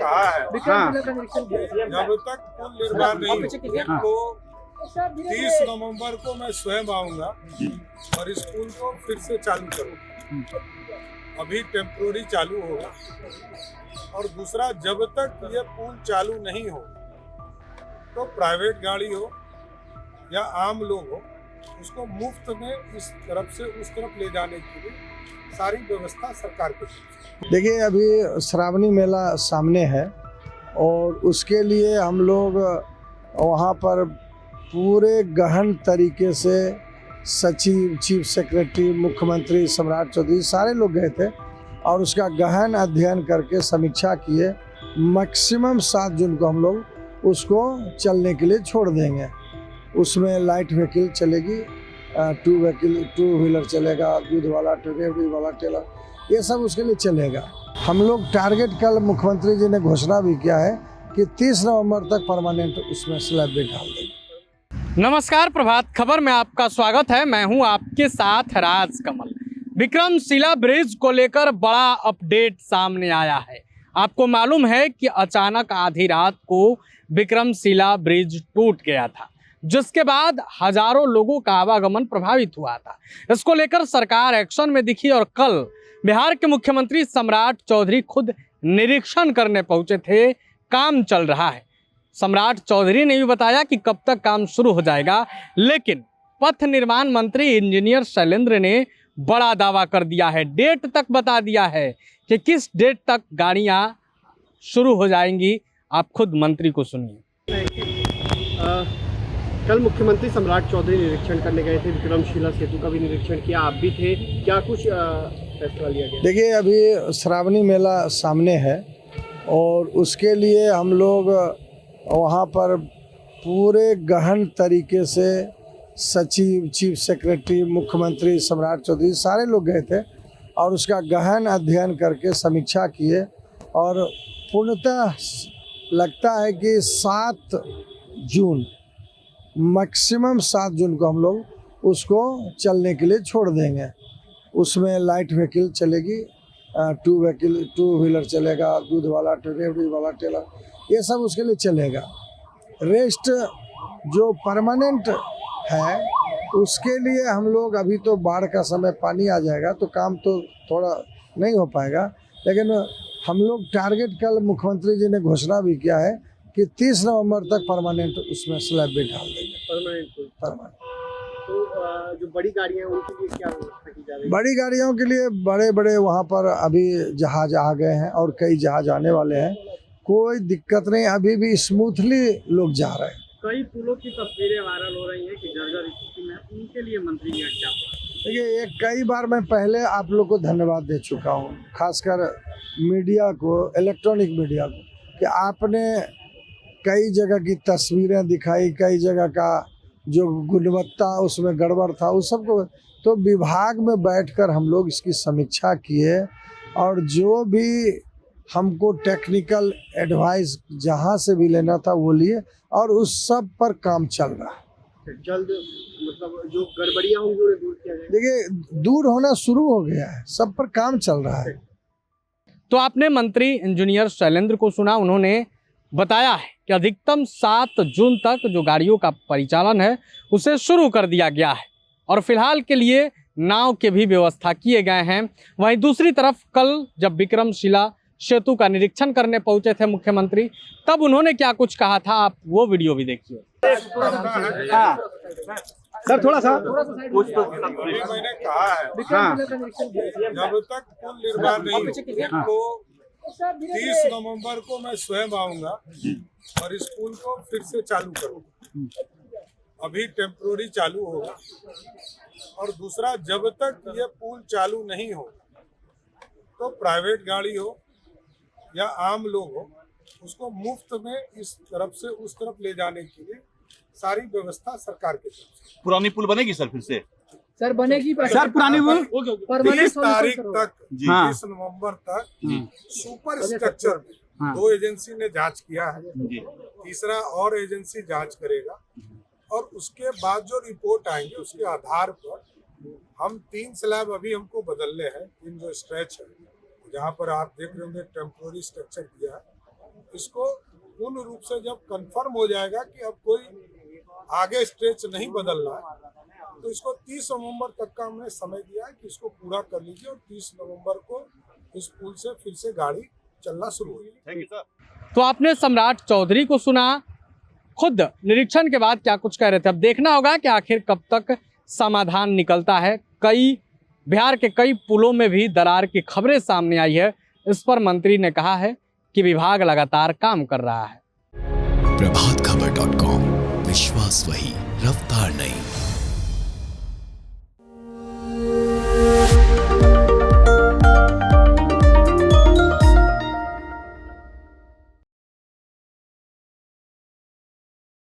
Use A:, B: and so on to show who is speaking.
A: कहा है
B: हाँ।
A: जब तक पुल निर्माण नहीं हो तो 30 नवंबर को मैं स्वयं आऊंगा और इस पुल को फिर से चालू करूंगा। अभी टेम्पोररी चालू होगा और दूसरा, जब तक ये पुल चालू नहीं हो तो प्राइवेट गाड़ी हो या आम लोग हो, उसको मुफ्त में इस तरफ से उस तरफ ले जाने के लिए सारी व्यवस्था सरकार की तरफ से।
B: देखिए, अभी श्रावणी मेला सामने है और उसके लिए हम लोग वहाँ पर पूरे गहन तरीके से सचिव, चीफ सेक्रेटरी, मुख्यमंत्री सम्राट चौधरी सारे लोग गए थे और उसका गहन अध्ययन करके समीक्षा किए। मैक्सिमम 7 जून को हम लोग उसको चलने के लिए छोड़ देंगे। उसमें लाइट व्हीकल चलेगी, टू व्हीलर चलेगा, दूध वाला, डिलीवरी वाला टेलर, ये सब उसके लिए चलेगा। हम लोग टारगेट, कल मुख्यमंत्री जी ने घोषणा भी किया है कि 30 नवंबर तक परमानेंट उसमें स्लैब भी डाल देंगे।
C: नमस्कार, प्रभात खबर में आपका स्वागत है। मैं हूं आपके साथ राजकमल। विक्रमशिला ब्रिज को लेकर बड़ा अपडेट सामने आया है। आपको मालूम है कि अचानक आधी रात को विक्रमशिला ब्रिज टूट गया था, जिसके बाद हजारों लोगों का आवागमन प्रभावित हुआ था। इसको लेकर सरकार एक्शन में दिखी और कल बिहार के मुख्यमंत्री सम्राट चौधरी खुद निरीक्षण करने पहुंचे थे। काम चल रहा है। सम्राट चौधरी ने भी बताया कि कब तक काम शुरू हो जाएगा, लेकिन पथ निर्माण मंत्री इंजीनियर शैलेंद्र ने बड़ा दावा कर दिया है। डेट तक बता दिया है कि किस डेट तक गाड़ियां शुरू हो जाएंगी। आप खुद मंत्री को सुनिए।
D: कल मुख्यमंत्री सम्राट चौधरी निरीक्षण करने गए थे, विक्रमशिला सेतु का भी निरीक्षण किया, आप भी थे, क्या कुछ फैसला लिया गया?
B: देखिए, अभी श्रावणी मेला सामने है और उसके लिए हम लोग वहाँ पर पूरे गहन तरीके से सचिव, चीफ सेक्रेटरी, मुख्यमंत्री सम्राट चौधरी सारे लोग गए थे और उसका गहन अध्ययन करके समीक्षा किए और पूर्णतः लगता है कि 7 जून, मैक्सिमम 7 जून को हम लोग उसको चलने के लिए छोड़ देंगे। उसमें लाइट व्हीकल चलेगी, टू व्हीलर चलेगा, दूध वाला, डिलीवरी वाला टेलर, ये सब उसके लिए चलेगा। रेस्ट जो परमानेंट है उसके लिए हम लोग, अभी तो बाढ़ का समय, पानी आ जाएगा तो काम तो थोड़ा नहीं हो पाएगा, लेकिन हम लोग टारगेट, कल मुख्यमंत्री जी ने घोषणा भी किया है कि 30 नवंबर तक परमानेंट उसमें स्लैब भी डाल देंगे। परमानेंट।
D: तो जो बड़ी गाड़ियां हैं उनके लिए क्या व्यवस्था की जा रही है?
B: बड़ी गाड़ियों के लिए बड़े वहाँ पर अभी जहाज आ गए हैं और कई जहाज आने वाले हैं। कोई दिक्कत नहीं, अभी भी स्मूथली लोग जा रहे हैं।
D: कई पुलों की तस्वीरें वायरल हो रही हैं कि जर्जर स्थिति में, उनके लिए मंत्री ने क्या?
B: देखिए, ये कई बार मैं पहले आप लोग को धन्यवाद दे चुका हूँ, खासकर मीडिया को, इलेक्ट्रॉनिक मीडिया को, कि आपने कई जगह की तस्वीरें दिखाई, कई जगह का जो गुणवत्ता उसमें गड़बड़ था उस सबको, तो विभाग में बैठकर हम लोग इसकी समीक्षा किए और जो भी हमको टेक्निकल एडवाइस जहाँ से भी लेना था वो लिए और उस सब पर काम चल रहा है।
D: जल्द मतलब जो गड़बड़ियां होंगी उन्हें दूर किया जाएगा।
B: देखिए, दूर होना शुरू हो गया है, सब पर काम चल रहा है।
C: तो आपने मंत्री इंजीनियर शैलेंद्र को सुना। उन्होंने बताया है कि अधिकतम 7 जून तक जो गाड़ियों का परिचालन है उसे शुरू कर दिया गया है और फिलहाल के लिए नाव के भी व्यवस्था किए गए हैं। वहीं दूसरी तरफ कल जब विक्रमशिला सेतु का निरीक्षण करने पहुंचे थे मुख्यमंत्री, तब उन्होंने क्या कुछ कहा था, आप वो वीडियो भी देखिए।
D: सर थोड़ा सा
A: कुछ तो मैंने कहा है जब तक पुल निर्माण नहीं हो तो 30 नवंबर को मैं स्वयं आऊंगा और इस पुल को फिर से चालू करूंगा। अभी टेम्पोररी चालू होगा और दूसरा, जब तक ये पुल चालू नहीं हो तो प्राइवेट गाड़ी हो या आम लोग हो, उसको मुफ्त में इस तरफ से उस तरफ ले जाने के लिए सारी व्यवस्था सरकार की तरफ से।
E: पुरानी पुल बनेगी सर फिर से?
D: सर बनेगी
E: सर, पुरानी पुल
A: 30 तारीख तक, 30 नवंबर तक सुपर स्ट्रक्चर में 2 एजेंसी ने जांच किया है, तीसरा और एजेंसी जांच करेगा और उसके बाद जो रिपोर्ट आएंगे उसके आधार पर हम 3 स्लैब अभी हमको बदलने हैं। 3 जो स्ट्रेच है, जहाँ पर आप देख रहे होंगे टेम्पोररी स्ट्रक्चर किया है, इसको पूर्ण रूप से जब कंफर्म हो जाएगा कि अब कोई आगे स्ट्रेच नहीं बदलना है, तो इसको 30 नवंबर तक का हमने समय दिया है कि इसको पूरा कर लीजिए और 30 नवंबर को इस पुल से फिर से गाड़ी चलना शुरू होगी।
E: Thank you sir.
C: तो आपने सम्राट चौधरी को सुना, खुद निरीक्षण के बाद क्या कुछ कह रहे थे। अब देखना होगा कि आखिर कब तक समाधान निकलता है। बिहार के कई पुलों में भी दरार की खबरें सामने आई है। इस पर मंत्री ने कहा है कि विभाग लगातार काम कर रहा है।
F: प्रभातखबर.com, विश्वास वही, रफ्तार नहीं।